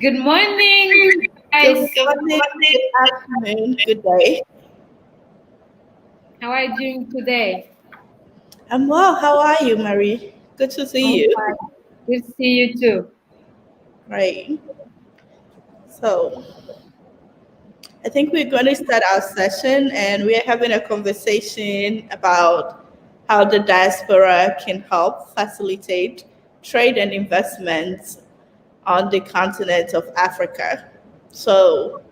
Good morning, guys. Good morning, good afternoon, good day. How are you doing today? I'm well. How are you, Marie? Good to see I'm you. fine. Good to see you too. Right. So, I think we're going to start our session and we are having a conversation about how the diaspora can help facilitate trade and investments on the continent of Africa. So,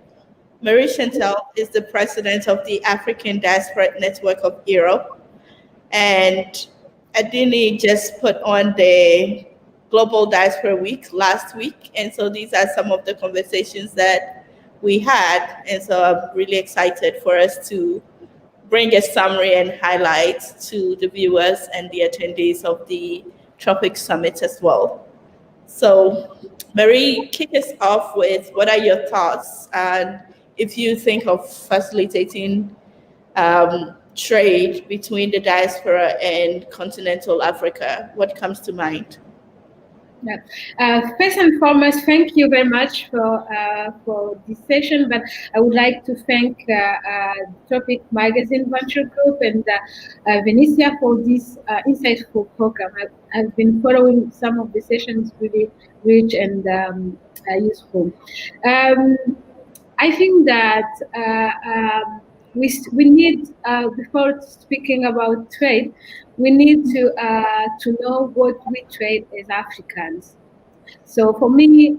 Marie Chantal is the president of the African Diaspora Network of Europe. And Adini just put on the Global Diaspora Week last week. And so these are some of the conversations that we had. And so I'm really excited for us to bring a summary and highlights to the viewers and the attendees of the Tropic Summit as well. So, Marie, kick us off with what are your thoughts? And if you think of facilitating trade between the diaspora and continental Africa, what comes to mind? Yeah. First and foremost, thank you very much for this session. But I would like to thank Topic Magazine Venture Group and Venetia for this insightful program. I've been following some of the sessions, really rich and useful. Um, I think that we need, before speaking about trade, we need to know what we trade as Africans. So for me,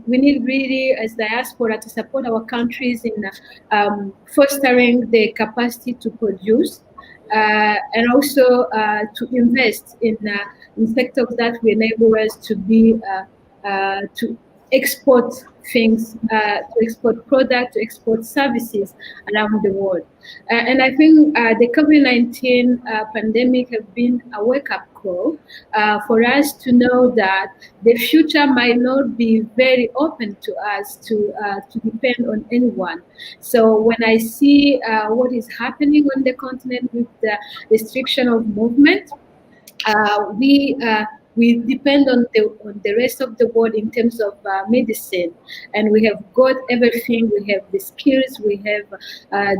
we need really, as diaspora, to support our countries in fostering the capacity to produce and also to invest in sectors that will enable us to be to export things, to export products, to export services around the world. And I think the COVID-19 pandemic has been a wake-up call for us to know that the future might not be very open to us to depend on anyone. So when I see what is happening on the continent with the restriction of movement, we depend on the rest of the world in terms of medicine, and we have got everything. We have the skills, we have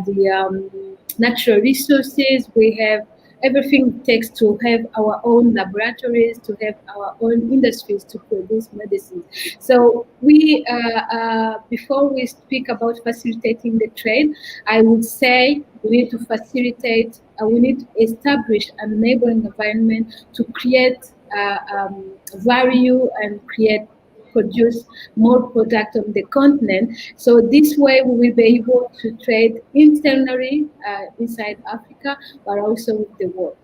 the natural resources, we have everything it takes to have our own laboratories, to have our own industries to produce medicines. So we, before we speak about facilitating the trade, I would say we need to facilitate, we need to establish an enabling environment to create value and produce more product on the continent. So this way we will be able to trade internally inside Africa, but also with the world.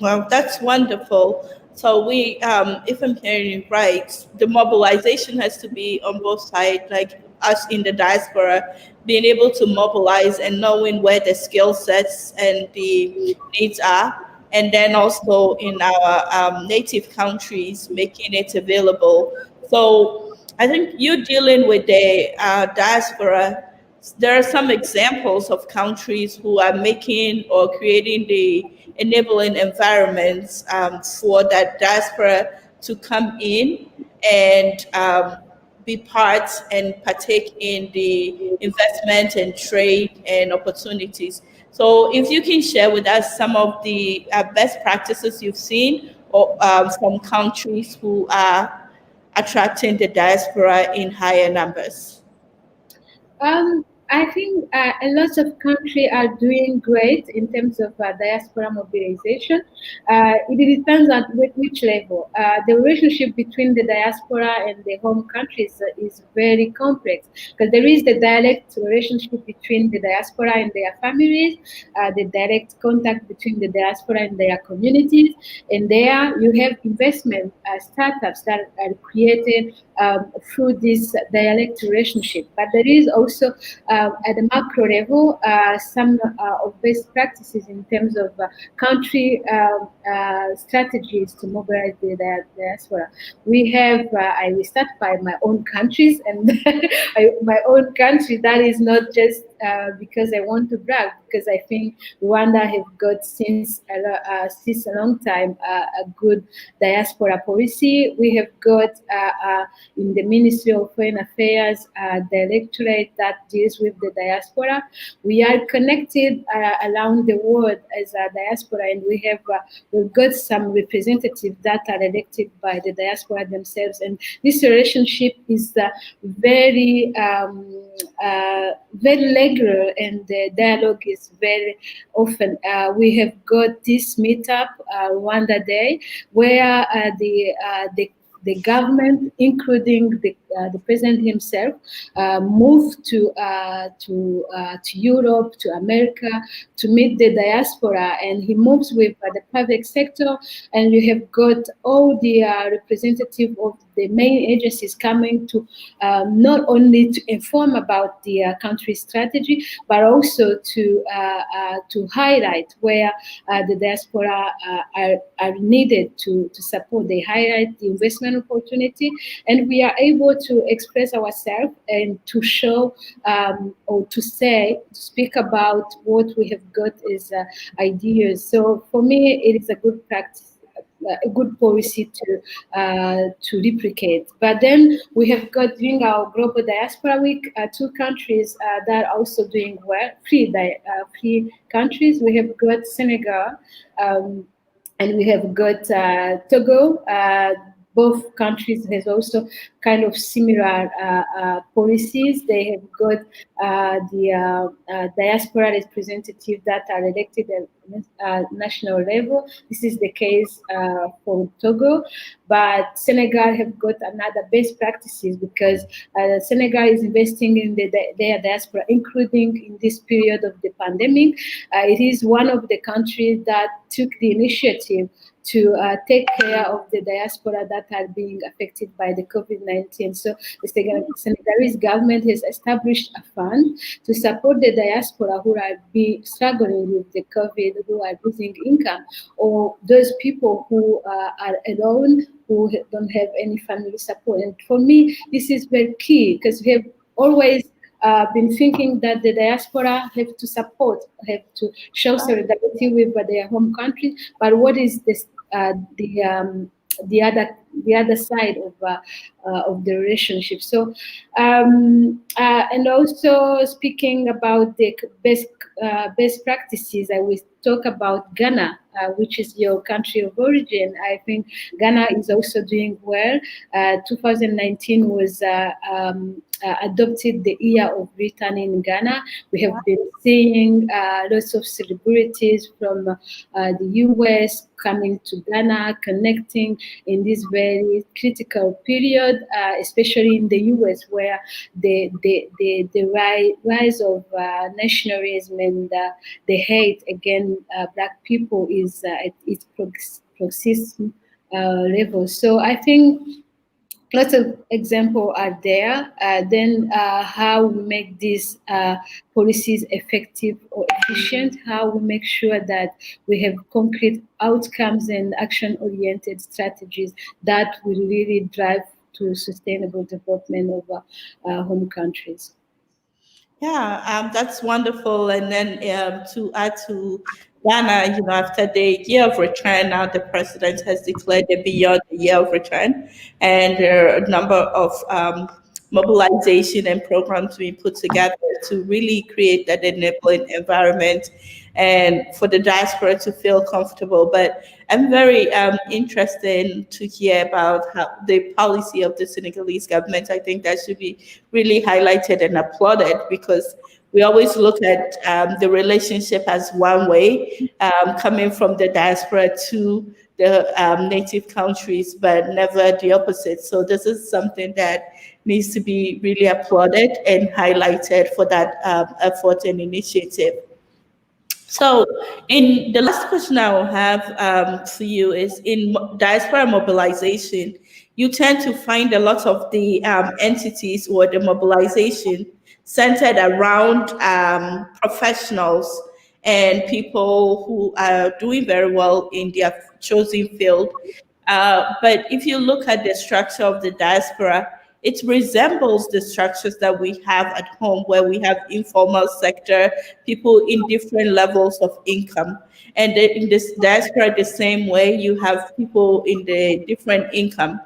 Well, that's wonderful. So we, if I'm hearing you right, the mobilization has to be on both sides, like us in the diaspora, being able to mobilize and knowing where the skill sets and the needs are, and then also in our native countries, making it available. So I think you're dealing with the diaspora. There are some examples of countries who are making or creating the enabling environments for that diaspora to come in and be part and partake in the investment and trade and opportunities. So if you can share with us some of the best practices you've seen or from countries who are attracting the diaspora in higher numbers. I think a lot of countries are doing great in terms of diaspora mobilization. It depends on which level. The relationship between the diaspora and the home countries is very complex because there is the direct relationship between the diaspora and their families, the direct contact between the diaspora and their communities, and there you have investment startups that are created through this dialect relationship. But there is also at the macro level some of best practices in terms of country strategies to mobilize the diaspora. We have, I will start by my own countries, and my own country that is not just because I want to brag, because I think Rwanda have got since a long time a good diaspora policy. We have got in the Ministry of Foreign Affairs directorate that deals with the diaspora. We are connected around the world as a diaspora, and we've got some representatives that are elected by the diaspora themselves, and this relationship is very very regular, and the dialogue is very often. We have got this meetup Rwanda Day, where the government, including the president himself, moved to Europe, to America, to meet the diaspora, and he moves with the private sector, and you have got all the representative of the main agencies coming to not only to inform about the country strategy, but also to highlight where the diaspora are needed to support. They highlight the investment opportunity, and we are able to express ourselves and to show or to speak about what we have got as ideas. So for me, it is a good practice, a good policy to replicate. But then we have got, during our Global Diaspora Week, two countries that are also doing well, free countries. We have got Senegal, and we have got Togo. Both countries has also kind of similar policies. They have got the diaspora representatives that are elected at national level. This is the case for Togo, but Senegal have got another best practices, because Senegal is investing in their diaspora, including in this period of the pandemic. It is one of the countries that took the initiative to take care of the diaspora that are being affected by the COVID-19. So the Senegalese government has established a fund to support the diaspora who are struggling with the COVID, who are losing income, or those people who are alone, who don't have any family support. And for me, this is very key, because we have always been thinking that the diaspora have to support, have to show solidarity with their home country. But what is this, the other side of the relationship? So, and also speaking about the best practices, I will talk about Ghana, which is your country of origin. I think Ghana is also doing well. 2019 was adopted the year of returning in Ghana. We have been seeing lots of celebrities from the US coming to Ghana, connecting in this very critical period, especially in the US, where the rise of nationalism and the hate against Black people is at its paroxysm level. So I think lots of examples are there. Then how we make these policies effective or efficient, how we make sure that we have concrete outcomes and action-oriented strategies that will really drive to sustainable development of home countries. Yeah, that's wonderful. And then to add to Ghana, after the year of return, now the president has declared a beyond the year of return, and there are a number of mobilization and programs being put together to really create that enabling environment and for the diaspora to feel comfortable. But I'm very interested to hear about how the policy of the Senegalese government. I think that should be really highlighted and applauded, because we always look at the relationship as one way, coming from the diaspora to the native countries, but never the opposite. So this is something that needs to be really applauded and highlighted for that effort and initiative. So, in the last question I will have for you is, in diaspora mobilization, you tend to find a lot of the entities or the mobilization centered around professionals and people who are doing very well in their chosen field. But if you look at the structure of the diaspora, it resembles the structures that we have at home, where we have informal sector, people in different levels of income. And in this diaspora, the same way, you have people in the different income.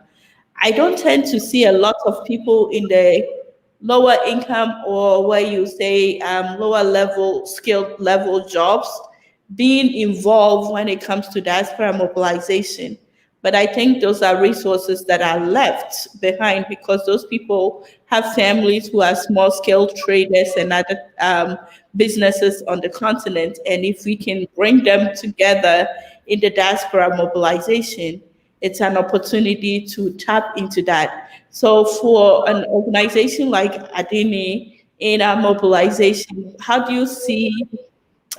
I don't tend to see a lot of people in the lower income, or where you say lower level, skilled level jobs, being involved when it comes to diaspora mobilization. But I think those are resources that are left behind, because those people have families who are small scale traders and other businesses on the continent. And if we can bring them together in the diaspora mobilization, it's an opportunity to tap into that. So for an organization like Adini in our mobilization, how do you see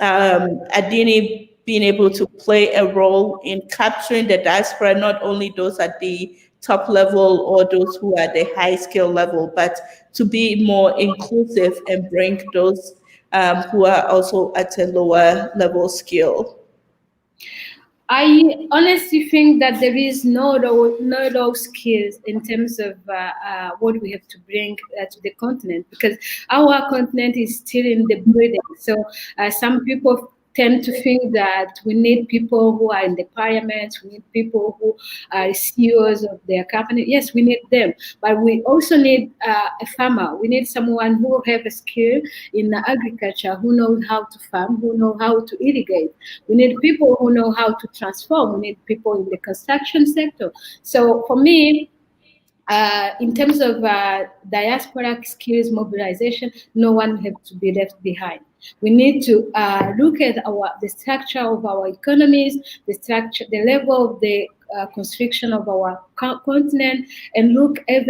Adini being able to play a role in capturing the diaspora, not only those at the top level or those who are at the high skill level, but to be more inclusive and bring those who are also at a lower level skill? I honestly think that there is no low skills in terms of what we have to bring to the continent, because our continent is still in the building. So some people tend to think that we need people who are in the parliament, we need people who are CEOs of their company. Yes, we need them, but we also need a farmer. We need someone who have a skill in agriculture, who knows how to farm, who know how to irrigate. We need people who know how to transform. We need people in the construction sector. So for me, in terms of diaspora skills mobilization, no one has to be left behind. We need to look at the structure of our economies, the level of the construction of our continent, and look at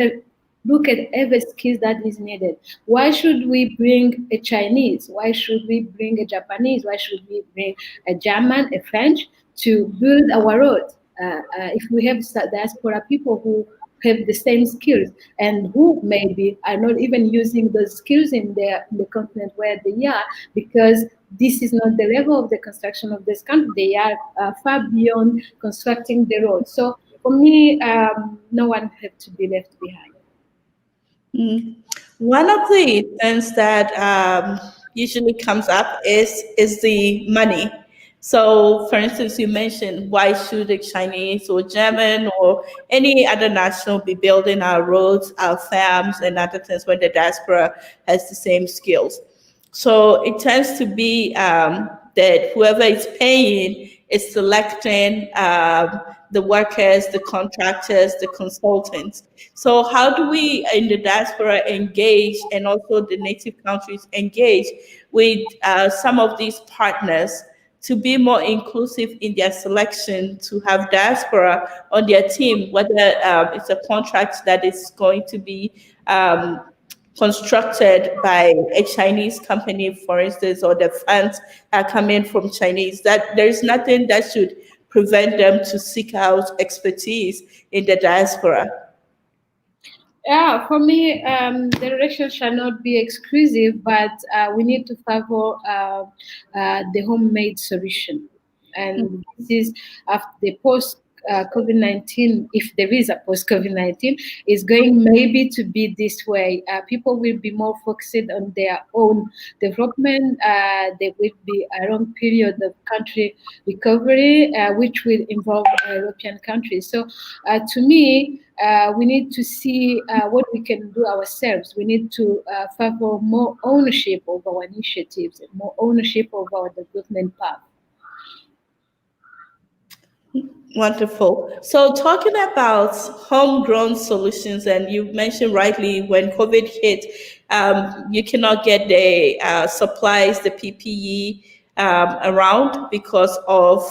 every skill that is needed. Why should we bring a Chinese? Why should we bring a Japanese? Why should we bring a German, a French to build our roads? If we have diaspora people who have the same skills and who maybe are not even using those skills in the continent where they are, because this is not the level of the construction of this country. They are far beyond constructing the road. So for me, no one has to be left behind. One of the things that usually comes up is the money. So, for instance, you mentioned, why should a Chinese or German or any other national be building our roads, our farms, and other things when the diaspora has the same skills? So it tends to be that whoever is paying is selecting the workers, the contractors, the consultants. So how do we in the diaspora engage, and also the native countries engage with some of these partners to be more inclusive in their selection, to have diaspora on their team, whether it's a contract that is going to be constructed by a Chinese company, for instance, or the funds are coming from Chinese, that there's nothing that should prevent them to seek out expertise in the diaspora. Yeah, for me, the election shall not be exclusive, but we need to favor the homemade solution. And this is after the post COVID-19, if there is a post COVID-19, is going maybe to be this way. People will be more focused on their own development. There will be a long period of country recovery, which will involve European countries. So to me, we need to see what we can do ourselves. We need to favor more ownership of our initiatives and more ownership of our development path. Wonderful. So talking about homegrown solutions, and you mentioned rightly, when COVID hit, you cannot get the supplies, the PPE around because of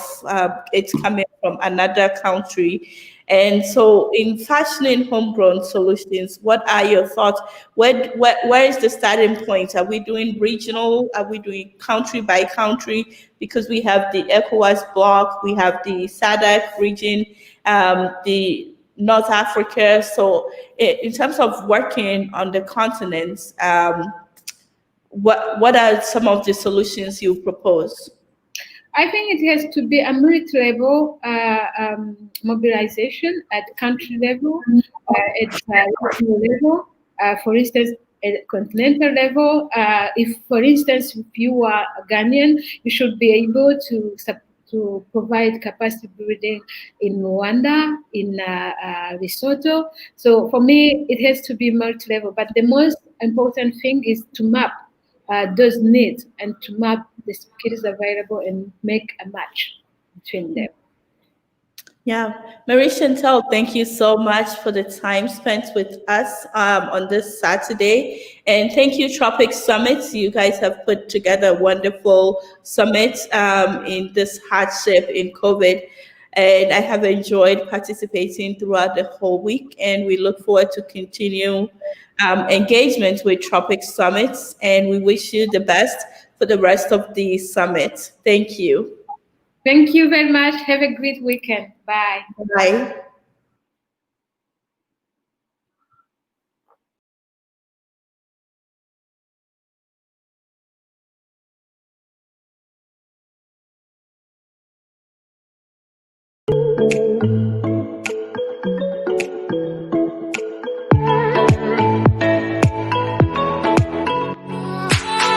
it's coming from another country. And so in fashioning homegrown solutions, what are your thoughts? Where is the starting point? Are we doing regional? Are we doing country by country? Because we have the ECOWAS bloc, we have the SADC region, the North Africa. So in terms of working on the continents, what are some of the solutions you propose? I think it has to be a multi-level mobilization at country level, at regional level. For instance, at continental level, if, for instance, if you are a Ghanaian, you should be able to provide capacity building in Rwanda, in Lesotho. So for me, it has to be multi-level. But the most important thing is to map those needs and to map the skills available and make a match between them. Yeah, Marie Chantal, thank you so much for the time spent with us on this Saturday. And thank you, Tropic Summit. You guys have put together a wonderful summit in this hardship in COVID. And I have enjoyed participating throughout the whole week. And we look forward to continue engagement with Tropic Summits. And we wish you the best for the rest of the summit. Thank you. Thank you very much. Have a great weekend. Bye. Bye.